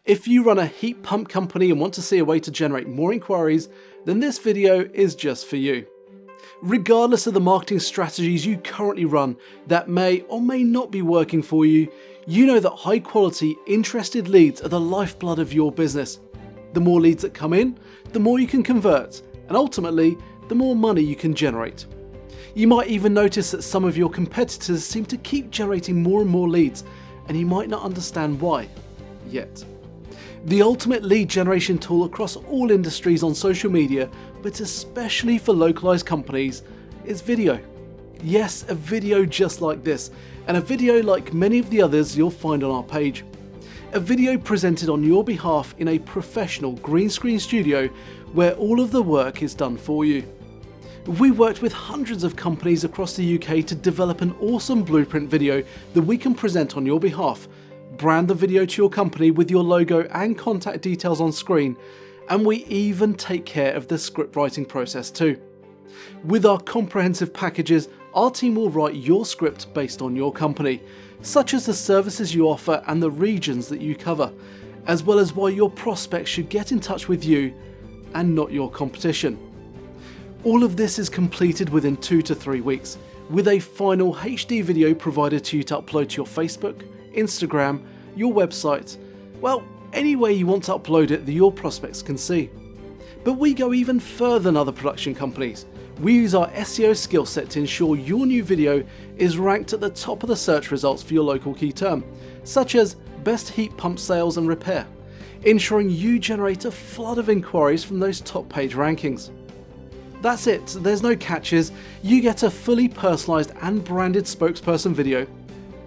If you run a heat pump company and want to see a way to generate more inquiries, then this video is just for you. Regardless of the marketing strategies you currently run that may or may not be working for you, you know that high quality, interested leads are the lifeblood of your business. The more leads that come in, the more you can convert, and ultimately, the more money you can generate. You might even notice that some of your competitors seem to keep generating more and more leads, and you might not understand why yet. The ultimate lead generation tool across all industries on social media, but especially for localized companies, is video. Yes, a video just like this, and a video like many of the others you'll find on our page. A video presented on your behalf in a professional green screen studio where all of the work is done for you. We worked with hundreds of companies across the UK to develop an awesome blueprint video that we can present on your behalf, brand the video to your company with your logo and contact details on screen, and we even take care of the script writing process too. With our comprehensive packages, our team will write your script based on your company, such as the services you offer and the regions that you cover, as well as why your prospects should get in touch with you and not your competition. All of this is completed within 2 to 3 weeks, with a final HD video provided to you to upload to your Facebook, Instagram, your website, well, anywhere you want to upload it that your prospects can see. But we go even further than other production companies. We use our SEO skill set to ensure your new video is ranked at the top of the search results for your local key term, such as best heat pump sales and repair, ensuring you generate a flood of inquiries from those top page rankings. That's it, there's no catches. You get a fully personalised and branded spokesperson video,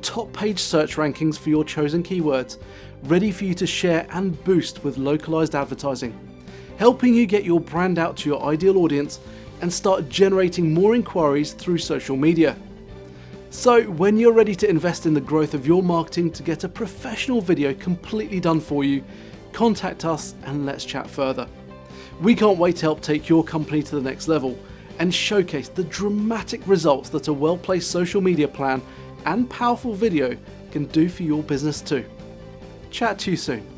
top page search rankings for your chosen keywords, ready for you to share and boost with localized advertising, helping you get your brand out to your ideal audience and start generating more inquiries through social media. So when you're ready to invest in the growth of your marketing to get a professional video completely done for you, contact us and let's chat further. We can't wait to help take your company to the next level and showcase the dramatic results that a well-placed social media plan and powerful video can do for your business too. Chat to you soon.